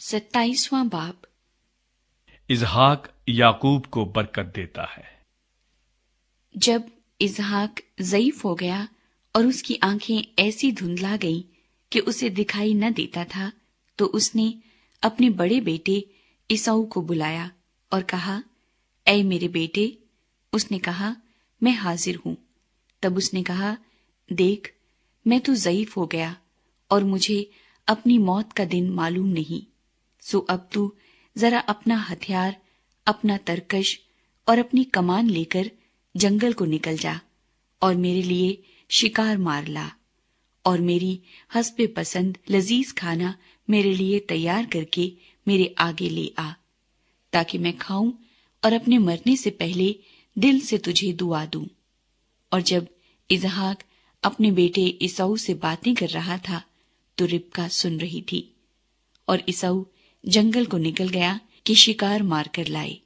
27वां बाब। इसहाक याकूब को बरकत देता है। जब इसहाक ज़ईफ हो गया और उसकी आंखें ऐसी धुंधला गईं कि उसे दिखाई न देता था, तो उसने अपने बड़े बेटे ईसाऊ को बुलाया और कहा, ऐ मेरे बेटे। उसने कहा, मैं हाजिर हूं। तब उसने कहा, देख, मैं तो ज़ईफ हो गया और मुझे अपनी मौत का दिन मालूम नहीं। सो अब तू जरा अपना हथियार, अपना तरकश और अपनी कमान लेकर जंगल को निकल जा और मेरे लिए शिकार मार ला और मेरी हस्बे पसंद लजीज खाना मेरे लिए तैयार करके मेरे आगे ले आ, ताकि मैं खाऊं और अपने मरने से पहले दिल से तुझे दुआ दूं। और जब इसहाक अपने बेटे ईसाऊ से बातें कर रहा था, तो रिबका सुन रही थी। और ईसाऊ जंगल को निकल गया कि शिकार मार कर लाए।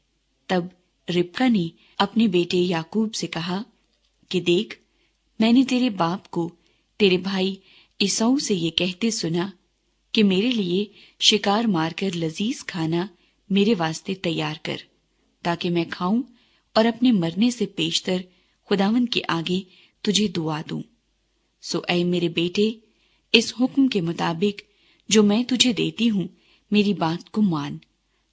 तब रिबका ने अपने बेटे याकूब से कहा कि देख, मैंने तेरे बाप को तेरे भाई ईसाऊ से ये कहते सुना कि मेरे लिए शिकार मारकर लजीज खाना मेरे वास्ते तैयार कर, ताकि मैं खाऊं और अपने मरने से पेशतर खुदावंद के आगे तुझे दुआ दूं। सो ऐ मेरे बेटे, इस हुक्म के मुताबिक जो मैं तुझे देती हूं, मेरी बात को मान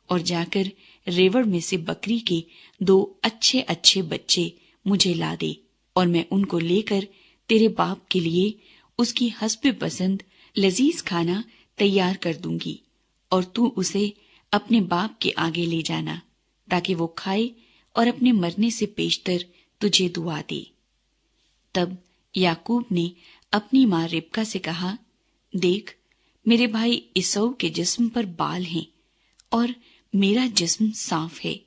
और जाकर रेवड़ में से बकरी के 2 अच्छे अच्छे बच्चे मुझे ला दे, और मैं उनको लेकर तेरे बाप के लिए उसकी हस्बे पसंद लजीज खाना तैयार कर दूंगी, और तू उसे अपने बाप के आगे ले जाना, ताकि वो खाए और अपने मरने से पेशतर तुझे दुआ दे। तब याकूब ने अपनी माँ रिबका से कहा, देख, मेरे भाई ईसाऊ के जिस्म पर बाल हैं और मेरा जिस्म साफ है।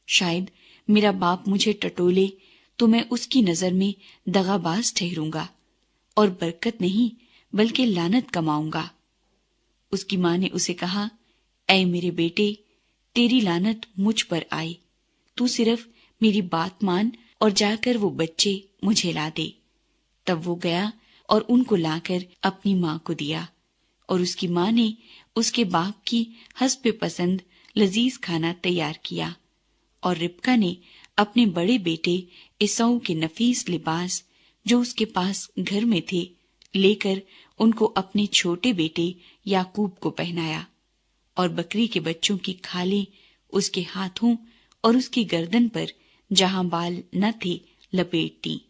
शायद मेरा बाप मुझे टटोले तो मैं उसकी नजर में दगाबाज ठहरूंगा और बरकत नहीं बल्कि लानत कमाऊंगा। उसकी माँ ने उसे कहा, ऐ मेरे बेटे, तेरी लानत मुझ पर आए। तू सिर्फ मेरी बात मान और जाकर वो बच्चे मुझे ला दे। तब वो गया और उनको लाकर अपनी माँ को दिया, और उसकी माँ ने उसके बाप की हस्बे पसंद लजीज खाना तैयार किया। और रिबका ने अपने बड़े बेटे ईसाऊ के नफीस लिबास जो उसके पास घर में थे लेकर उनको अपने छोटे बेटे याकूब को पहनाया, और बकरी के बच्चों की खालें उसके हाथों और उसकी गर्दन पर जहां बाल न थे लपेट दी,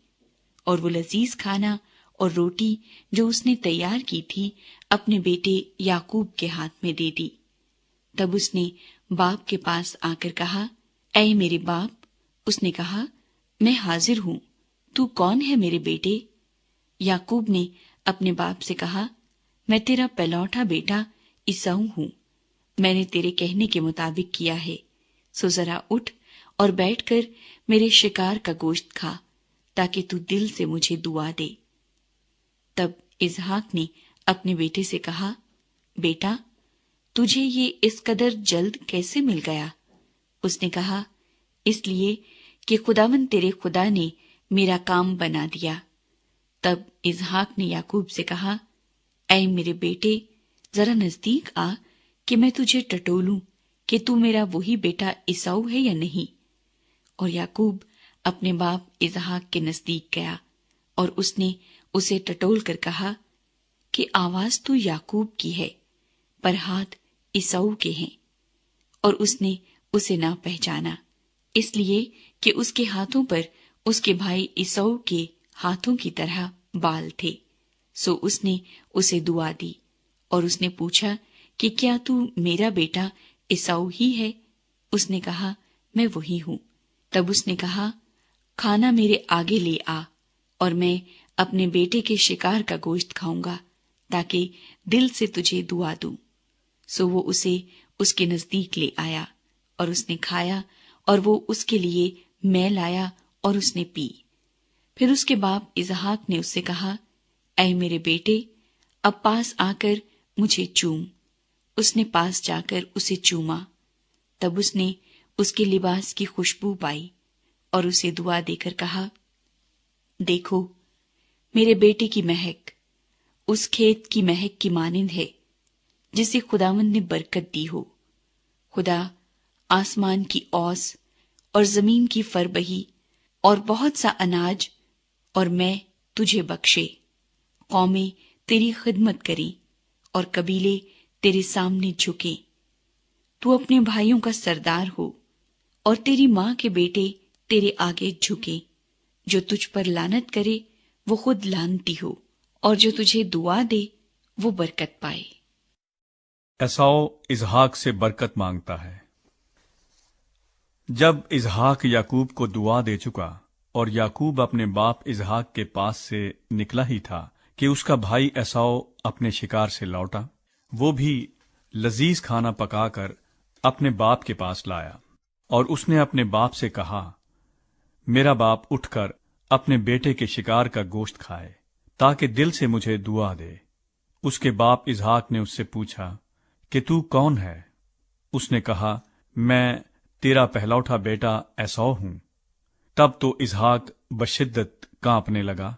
और वो लजीज खाना और रोटी जो उसने तैयार की थी अपने बेटे याकूब के हाथ में दे दी। तब उसने बाप के पास आकर कहा, ऐ मेरे बाप। उसने कहा, मैं हाजिर हूं। तू कौन है मेरे बेटे? याकूब ने अपने बाप से कहा, मैं तेरा पहलौठा बेटा ईसाऊ हूं। मैंने तेरे कहने के मुताबिक किया है। सो जरा उठ और बैठकर मेरे शिकार का गोश्त खा, ताकि तू दिल से मुझे दुआ दे। तब इसहाक ने अपने बेटे से कहा, बेटा, तुझे ये इस कदर जल्द कैसे मिल गया? उसने कहा, इसलिए कि खुदावंद तेरे खुदा ने मेरा काम बना दिया। तब इसहाक ने याकूब से कहा, ऐ मेरे बेटे, जरा नजदीक आ कि मैं तुझे टटोलूं कि तू मेरा वही बेटा ईसाऊ है या नहीं। और याकूब अपने बाप इसहाक के नजदीक गया, और उसने उसे टटोल कर कहा कि आवाज तो याकूब की है, पर हाथ ईसाऊ के हैं। और उसने उसे ना पहचाना, इसलिए कि उसके हाथों पर उसके भाई ईसाऊ के हाथों की तरह बाल थे। सो उसने उसे दुआ दी, और उसने पूछा कि क्या तू मेरा बेटा ईसाऊ ही है? उसने कहा, मैं वही हूं। तब उसने कहा, खाना मेरे आगे ले आ, और मैं अपने बेटे के शिकार का गोश्त खाऊंगा, ताकि दिल से तुझे दुआ दूं। सो वो उसे उसके नजदीक ले आया, और उसने खाया, और वो उसके लिए मैं लाया, और उसने पी। फिर उसके बाप इसहाक ने उससे कहा, ऐ मेरे बेटे, अब पास आकर मुझे चूम। उसने पास जाकर उसे चूमा। तब उसने उसके लिबास की खुशबू पाई, और उसे दुआ देकर कहा, देखो, मेरे बेटे की महक उस खेत की महक की मानिंद है جسے خداوند نے برکت دی ہو۔ خدا آسمان کی اوس اور زمین کی فربہی اور بہت سا اناج اور میں تجھے بخشے۔ قومیں تیری خدمت کریں اور قبیلے تیرے سامنے جھکیں۔ تو اپنے بھائیوں کا سردار ہو اور تیری ماں کے بیٹے تیرے آگے جھکیں۔ جو تجھ پر لعنت کرے وہ خود لعنتی ہو، اور جو تجھے دعا دے وہ برکت پائے۔ ایساؤ اسحاق سے برکت مانگتا ہے۔ جب اسحاق یعقوب کو دعا دے چکا اور یعقوب اپنے باپ اسحاق کے پاس سے نکلا ہی تھا کہ اس کا بھائی ایساؤ اپنے شکار سے لوٹا۔ وہ بھی لذیذ کھانا پکا کر اپنے باپ کے پاس لایا، اور اس نے اپنے باپ سے کہا، میرا باپ اٹھ کر اپنے بیٹے کے شکار کا گوشت کھائے تاکہ دل سے مجھے دعا دے۔ اس کے باپ اسحاق نے اس سے پوچھا کہ تو کون ہے؟ اس نے کہا، میں تیرا پہلوٹا بیٹا ایساؤ ہوں۔ تب تو اسحاق بشدت کانپنے لگا،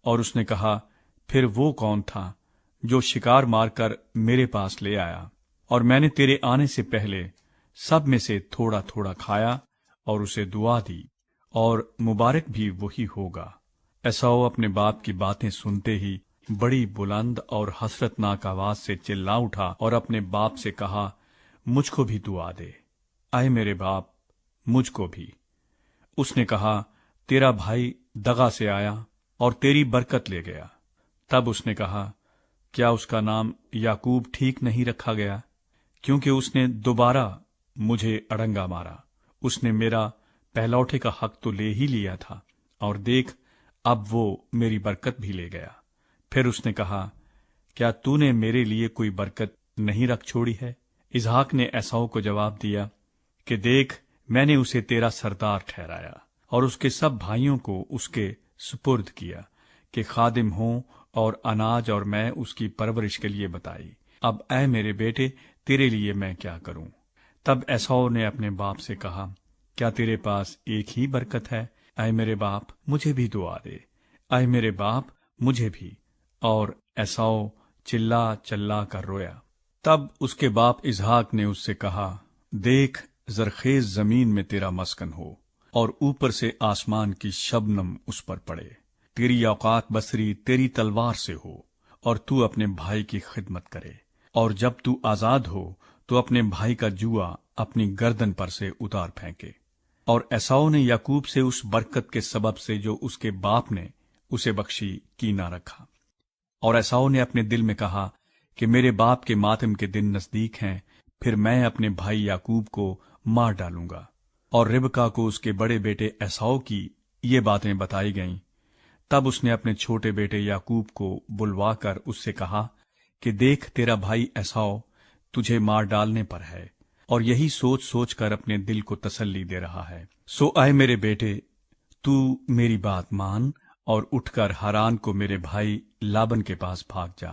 اور اس نے کہا، پھر وہ کون تھا جو شکار مار کر میرے پاس لے آیا، اور میں نے تیرے آنے سے پہلے سب میں سے تھوڑا تھوڑا کھایا اور اسے دعا دی، اور مبارک بھی وہی ہوگا۔ ایساؤ اپنے باپ کی باتیں سنتے ہی بڑی بلند اور حسرت ناک آواز سے چلا اٹھا اور اپنے باپ سے کہا، مجھ کو بھی دعا دے، اے میرے باپ، مجھ کو بھی۔ اس نے کہا، تیرا بھائی دغا سے آیا اور تیری برکت لے گیا۔ تب اس نے کہا، کیا اس کا نام یعقوب ٹھیک نہیں رکھا گیا؟ کیونکہ اس نے دوبارہ مجھے اڑنگا مارا۔ اس نے میرا پہلوٹے کا حق تو لے ہی لیا تھا، اور دیکھ اب وہ میری برکت بھی لے گیا۔ پھر اس نے کہا، کیا تو نے میرے لیے کوئی برکت نہیں رکھ چھوڑی ہے؟ اسحاق نے ایساؤ کو جواب دیا کہ دیکھ، میں نے اسے تیرا سردار ٹھہرایا اور اس کے سب بھائیوں کو اس کے سپرد کیا کہ خادم ہوں، اور اناج اور میں اس کی پرورش کے لیے بتائی۔ اب اے میرے بیٹے، تیرے لیے میں کیا کروں؟ تب ایساؤ نے اپنے باپ سے کہا، کیا تیرے پاس ایک ہی برکت ہے؟ اے میرے باپ، مجھے بھی دعا دے، اے میرے باپ، مجھے بھی۔ اور ایساؤ چلا چلا کر رویا۔ تب اس کے باپ اسحاق نے اس سے کہا، دیکھ، زرخیز زمین میں تیرا مسکن ہو، اور اوپر سے آسمان کی شبنم اس پر پڑے۔ تیری اوقات بصری تیری تلوار سے ہو، اور تو اپنے بھائی کی خدمت کرے، اور جب تو آزاد ہو تو اپنے بھائی کا جوا اپنی گردن پر سے اتار پھینکے۔ اور ایساؤ نے یعقوب سے اس برکت کے سبب سے جو اس کے باپ نے اسے بخشی کی نہ رکھا۔ اور ایساؤ نے اپنے دل میں کہا کہ میرے باپ کے ماتم کے دن نزدیک ہیں، پھر میں اپنے بھائی یعقوب کو مار ڈالوں گا۔ اور ربکا کو اس کے بڑے بیٹے ایساؤ کی یہ باتیں بتائی گئیں۔ تب اس نے اپنے چھوٹے بیٹے یعقوب کو بلوا کر اس سے کہا کہ دیکھ، تیرا بھائی ایساؤ تجھے مار ڈالنے پر ہے، اور یہی سوچ سوچ کر اپنے دل کو تسلی دے رہا ہے۔ سو اے میرے بیٹے، تو میری بات مان اور اٹھ کر ہاران کو میرے بھائی لابن کے پاس بھاگ جا،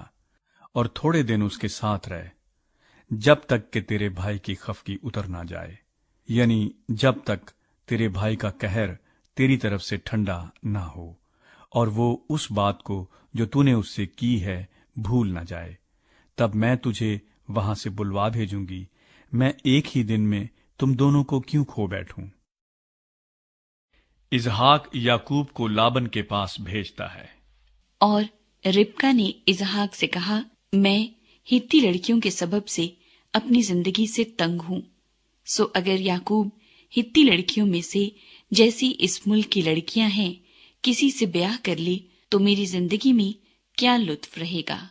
اور تھوڑے دن اس کے ساتھ رہ، جب تک کہ تیرے بھائی کی خفگی اتر نہ جائے، یعنی جب تک تیرے بھائی کا قہر تیری طرف سے ٹھنڈا نہ ہو، اور وہ اس بات کو جو تو نے اس سے کی ہے بھول نہ جائے۔ تب میں تجھے وہاں سے بلوا بھیجوں گی۔ میں ایک ہی دن میں تم دونوں کو کیوں کھو بیٹھوں؟ اسحاق یعقوب کو لابن کے پاس بھیجتا ہے۔ اور ربکا نے اسحاق سے کہا، میں ہتی لڑکیوں کے سبب سے اپنی زندگی سے تنگ ہوں، سو اگر یعقوب ہتی لڑکیوں میں سے جیسی اس ملک کی لڑکیاں ہیں کسی سے بیاہ کر لی تو میری زندگی میں کیا لطف رہے گا۔